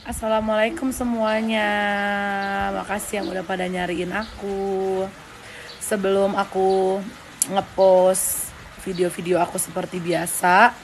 Assalamualaikum semuanya. Makasih yang udah pada nyariin aku. Sebelum aku ngepost video-video aku seperti biasa,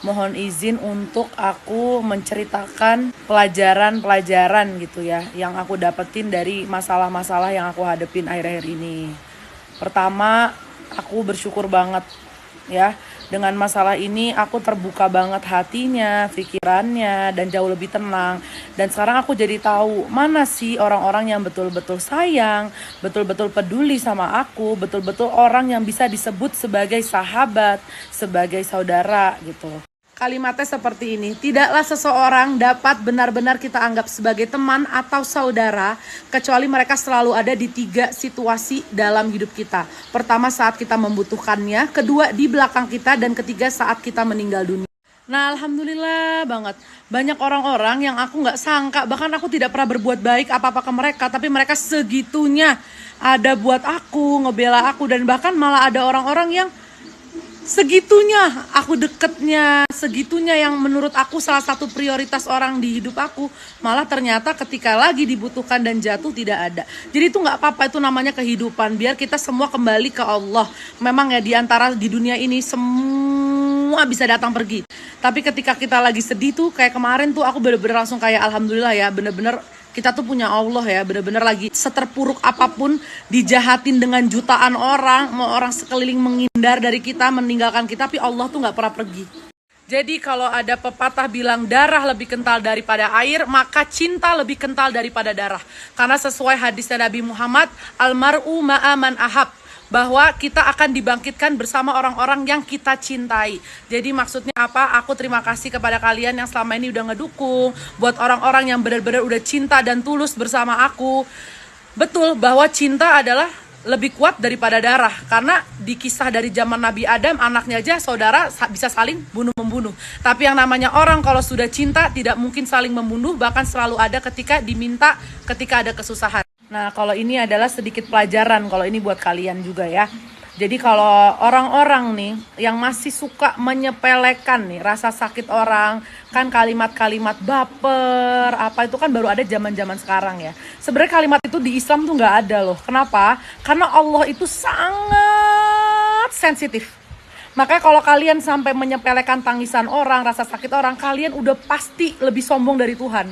mohon izin untuk aku menceritakan pelajaran-pelajaran gitu ya yang aku dapetin dari masalah-masalah yang aku hadepin akhir-akhir ini. Pertama, aku bersyukur banget ya. Dengan masalah ini aku terbuka banget hatinya, pikirannya, dan jauh lebih tenang. Dan sekarang aku jadi tahu mana sih orang-orang yang betul-betul sayang, betul-betul peduli sama aku, betul-betul orang yang bisa disebut sebagai sahabat, sebagai saudara gitu. Kalimatnya seperti ini, tidaklah seseorang dapat benar-benar kita anggap sebagai teman atau saudara kecuali mereka selalu ada di 3 situasi dalam hidup kita. Pertama saat kita membutuhkannya, kedua di belakang kita, dan ketiga saat kita meninggal dunia. Nah, alhamdulillah banget. Banyak orang-orang yang aku gak sangka, bahkan aku tidak pernah berbuat baik apa-apa ke mereka, tapi mereka segitunya ada buat aku, ngebela aku, dan bahkan malah ada orang-orang yang segitunya aku deketnya, segitunya yang menurut aku salah satu prioritas orang di hidup aku, malah ternyata ketika lagi dibutuhkan dan jatuh tidak ada. Jadi itu nggak apa-apa, itu namanya kehidupan. Biar kita semua kembali ke Allah. Memang ya diantara di dunia ini semua bisa datang pergi. Tapi ketika kita lagi sedih tuh kayak kemarin tuh aku bener-bener langsung kayak alhamdulillah ya, bener-bener kita tuh punya Allah ya, bener-bener lagi seterpuruk apapun, dijahatin dengan jutaan orang, mau orang sekeliling menghindar dari kita, meninggalkan kita, tapi Allah tuh gak pernah pergi. Jadi kalau ada pepatah bilang darah lebih kental daripada air, maka cinta lebih kental daripada darah. Karena sesuai hadisnya Nabi Muhammad, almar'u ma'aman ahab, bahwa kita akan dibangkitkan bersama orang-orang yang kita cintai. Jadi maksudnya apa? Aku terima kasih kepada kalian yang selama ini udah ngedukung, buat orang-orang yang benar-benar udah cinta dan tulus bersama aku. Betul bahwa cinta adalah lebih kuat daripada darah, karena di kisah dari zaman Nabi Adam, anaknya aja saudara bisa saling bunuh-membunuh. Tapi yang namanya orang kalau sudah cinta tidak mungkin saling membunuh, bahkan selalu ada ketika diminta, ketika ada kesusahan. Nah, kalau ini adalah sedikit pelajaran, kalau ini buat kalian juga ya. Jadi kalau orang-orang nih yang masih suka menyepelekan nih rasa sakit orang, kan kalimat-kalimat baper, apa itu kan baru ada zaman-zaman sekarang ya. Sebenarnya kalimat itu di Islam tuh nggak ada loh. Kenapa? Karena Allah itu sangat sensitif. Makanya kalau kalian sampai menyepelekan tangisan orang, rasa sakit orang, kalian udah pasti lebih sombong dari Tuhan.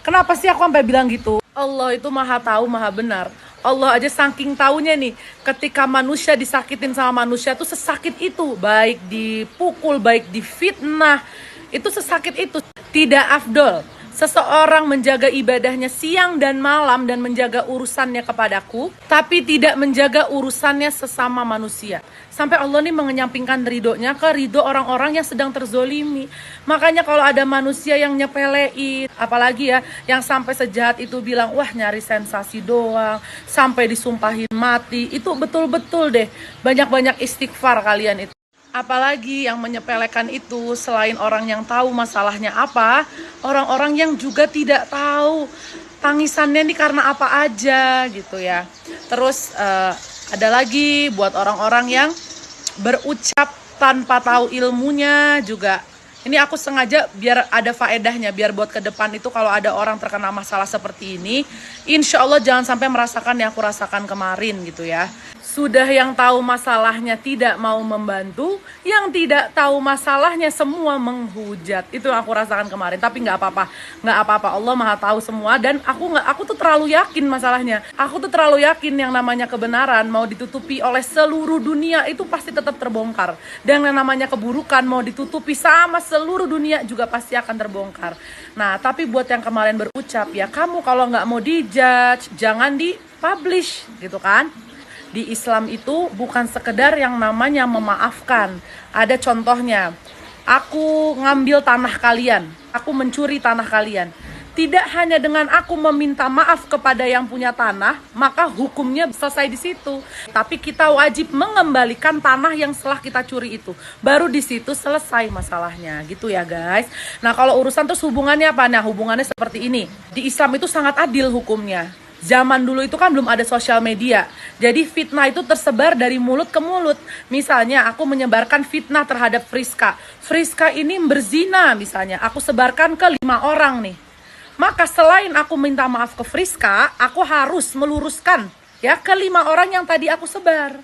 Kenapa sih aku sampai bilang gitu? Allah itu maha tahu, maha benar. Allah aja saking taunya nih, ketika manusia disakitin sama manusia tuh sesakit itu. Baik dipukul, baik difitnah, itu sesakit itu. Tidak afdol seseorang menjaga ibadahnya siang dan malam dan menjaga urusannya kepadaku, tapi tidak menjaga urusannya sesama manusia. Sampai Allah nih mengenyampingkan ridhonya ke ridho orang-orang yang sedang terzolimi. Makanya kalau ada manusia yang nyepelein, apalagi ya yang sampai sejahat itu bilang, wah nyari sensasi doang, sampai disumpahin mati, itu betul-betul deh banyak-banyak istighfar kalian itu. Apalagi yang menyepelekan itu selain orang yang tahu masalahnya apa, orang-orang yang juga tidak tahu tangisannya nih karena apa aja gitu ya. Terus ada lagi buat orang-orang yang berucap tanpa tahu ilmunya juga. Ini aku sengaja biar ada faedahnya, biar buat ke depan itu kalau ada orang terkena masalah seperti ini, insya Allah jangan sampai merasakan yang aku rasakan kemarin gitu ya. Sudah yang tahu masalahnya tidak mau membantu, yang tidak tahu masalahnya semua menghujat. Itu yang aku rasakan kemarin. Tapi nggak apa-apa, Allah maha tahu semua. Dan aku tuh terlalu yakin masalahnya. Aku tuh terlalu yakin yang namanya kebenaran mau ditutupi oleh seluruh dunia itu pasti tetap terbongkar. Dan yang namanya keburukan mau ditutupi sama seluruh dunia juga pasti akan terbongkar. Nah, tapi buat yang kemarin berucap ya, kamu kalau nggak mau dijudge, jangan di-publish gitu kan. Di Islam itu bukan sekedar yang namanya memaafkan. Ada contohnya, aku ngambil tanah kalian, aku mencuri tanah kalian. Tidak hanya dengan aku meminta maaf kepada yang punya tanah, maka hukumnya selesai di situ. Tapi kita wajib mengembalikan tanah yang setelah kita curi itu. Baru di situ selesai masalahnya, gitu ya guys. Nah kalau urusan terus hubungannya apa? Nah hubungannya seperti ini. Di Islam itu sangat adil hukumnya. Zaman dulu itu kan belum ada sosial media. Jadi fitnah itu tersebar dari mulut ke mulut. Misalnya aku menyebarkan fitnah terhadap Friska. Friska ini berzina misalnya. Aku sebarkan ke 5 orang nih. Maka selain aku minta maaf ke Friska, aku harus meluruskan ya ke 5 orang yang tadi aku sebar.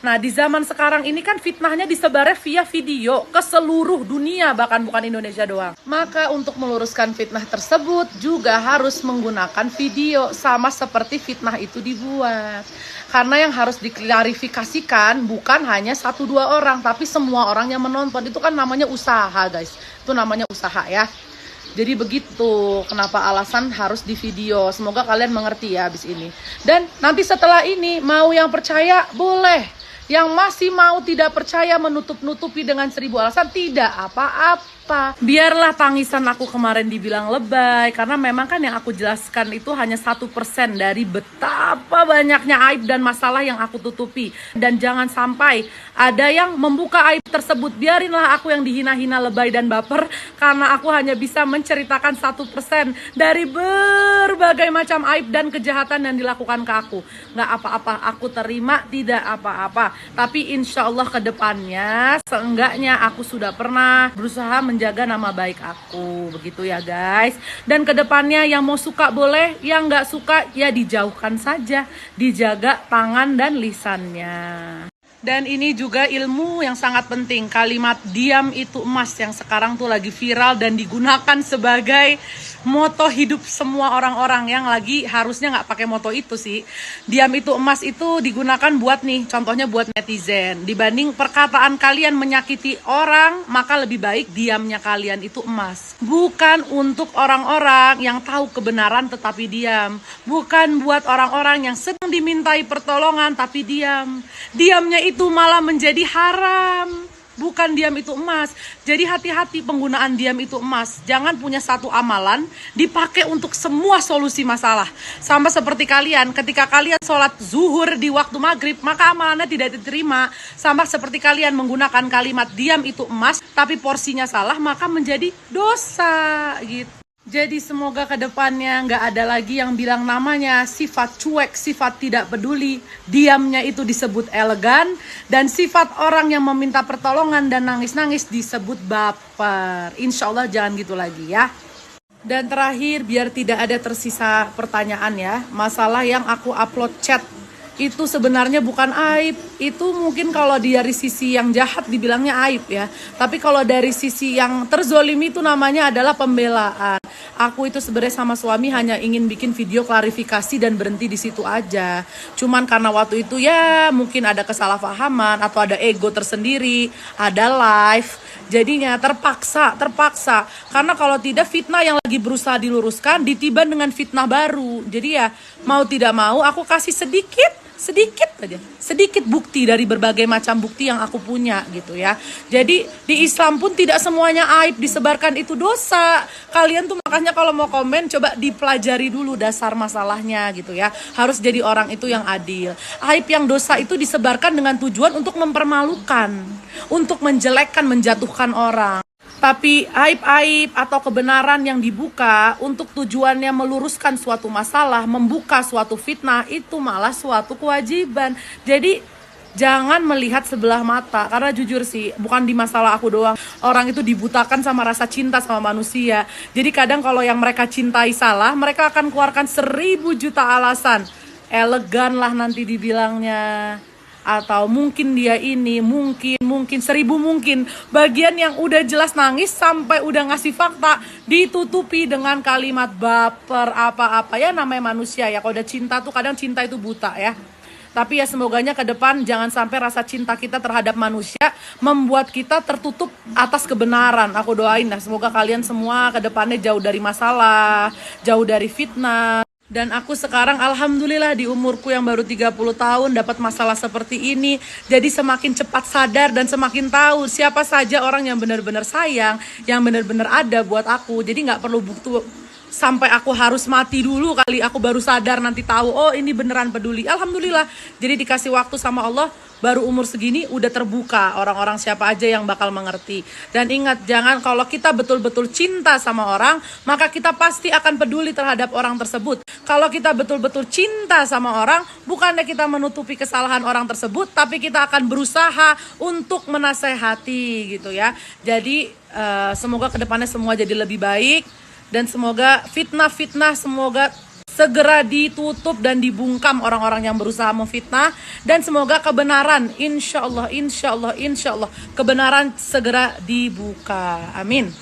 Nah, di zaman sekarang ini kan fitnahnya disebarnya via video ke seluruh dunia, bahkan bukan Indonesia doang. Maka untuk meluruskan fitnah tersebut juga harus menggunakan video, sama seperti fitnah itu dibuat. Karena yang harus diklarifikasikan bukan hanya 1-2 orang, tapi semua orang yang menonton. Itu kan namanya usaha, guys. Itu namanya usaha ya. Jadi begitu, kenapa alasan harus di video. Semoga kalian mengerti ya abis ini. Dan nanti setelah ini, mau yang percaya boleh. Yang masih mau tidak percaya menutup-nutupi dengan 1000 alasan, tidak apa-apa. Biarlah tangisan aku kemarin dibilang lebay, karena memang kan yang aku jelaskan itu hanya 1% dari betapa banyaknya aib dan masalah yang aku tutupi. Dan jangan sampai ada yang membuka aib tersebut. Biarinlah aku yang dihina-hina, lebay dan baper, karena aku hanya bisa menceritakan 1% dari berbagai macam aib dan kejahatan yang dilakukan ke aku. Nggak apa-apa, aku terima, tidak apa-apa. Tapi insya Allah ke depannya seenggaknya aku sudah pernah berusaha menjaga nama baik aku. Begitu ya guys. Dan ke depannya yang mau suka boleh, yang nggak suka ya dijauhkan saja. Dijaga tangan dan lisannya. Dan ini juga ilmu yang sangat penting. Kalimat diam itu emas yang sekarang tuh lagi viral dan digunakan sebagai moto hidup semua orang-orang yang lagi harusnya nggak pakai moto itu sih. Diam itu emas itu digunakan buat nih, contohnya buat netizen. Dibanding perkataan kalian menyakiti orang, maka lebih baik diamnya kalian itu emas. Bukan untuk orang-orang yang tahu kebenaran tetapi diam. Bukan buat orang-orang yang sedang dimintai pertolongan tapi diam. Diamnya itu malah menjadi haram. Bukan diam itu emas. Jadi hati-hati penggunaan diam itu emas. Jangan punya satu amalan dipakai untuk semua solusi masalah. Sama seperti kalian, ketika kalian sholat zuhur di waktu maghrib, maka amalannya tidak diterima. Sama seperti kalian menggunakan kalimat diam itu emas, tapi porsinya salah, maka menjadi dosa gitu. Jadi semoga kedepannya nggak ada lagi yang bilang namanya sifat cuek, sifat tidak peduli. Diamnya itu disebut elegan. Dan sifat orang yang meminta pertolongan dan nangis-nangis disebut baper. Insya Allah jangan gitu lagi ya. Dan terakhir, biar tidak ada tersisa pertanyaan ya, masalah yang aku upload chat itu sebenarnya bukan aib. Itu mungkin kalau dari sisi yang jahat dibilangnya aib ya. Tapi kalau dari sisi yang terzolimi itu namanya adalah pembelaan. Aku itu sebenarnya sama suami hanya ingin bikin video klarifikasi dan berhenti di situ aja. Cuman karena waktu itu ya mungkin ada kesalahpahaman atau ada ego tersendiri, ada live. Jadinya terpaksa. Karena kalau tidak fitnah yang lagi berusaha diluruskan ditiban dengan fitnah baru. Jadi ya mau tidak mau aku kasih sedikit bukti dari berbagai macam bukti yang aku punya gitu ya. Jadi di Islam pun tidak semuanya aib disebarkan itu dosa. Kalian tuh makanya kalau mau komen coba dipelajari dulu dasar masalahnya gitu ya. Harus jadi orang itu yang adil. Aib yang dosa itu disebarkan dengan tujuan untuk mempermalukan, untuk menjelekkan, menjatuhkan orang. Tapi aib-aib atau kebenaran yang dibuka untuk tujuannya meluruskan suatu masalah, membuka suatu fitnah, itu malah suatu kewajiban. Jadi jangan melihat sebelah mata. Karena jujur sih, bukan di masalah aku doang. Orang itu dibutakan sama rasa cinta sama manusia. Jadi kadang kalau yang mereka cintai salah, mereka akan keluarkan 1000 juta alasan. Elegan lah nanti dibilangnya. Atau mungkin dia ini, mungkin 1000 mungkin. Bagian yang udah jelas nangis sampai udah ngasih fakta ditutupi dengan kalimat baper apa-apa. Ya namanya manusia ya, kalau udah cinta tuh kadang cinta itu buta ya. Tapi ya semoganya ke depan jangan sampai rasa cinta kita terhadap manusia membuat kita tertutup atas kebenaran. Aku doain lah semoga kalian semua ke depannya jauh dari masalah, jauh dari fitnah. Dan aku sekarang alhamdulillah di umurku yang baru 30 tahun dapat masalah seperti ini. Jadi semakin cepat sadar dan semakin tahu siapa saja orang yang benar-benar sayang, yang benar-benar ada buat aku. Jadi gak perlu bukti sampai aku harus mati dulu kali aku baru sadar nanti tahu oh ini beneran peduli. Alhamdulillah. Jadi dikasih waktu sama Allah. Baru umur segini udah terbuka orang-orang siapa aja yang bakal mengerti. Dan ingat jangan kalau kita betul-betul cinta sama orang, maka kita pasti akan peduli terhadap orang tersebut. Kalau kita betul-betul cinta sama orang, bukannya kita menutupi kesalahan orang tersebut, tapi kita akan berusaha untuk menasehati gitu ya. Jadi semoga kedepannya semua jadi lebih baik. Dan semoga fitnah-fitnah semoga segera ditutup dan dibungkam orang-orang yang berusaha memfitnah. Dan semoga kebenaran, insya Allah, kebenaran segera dibuka. Amin.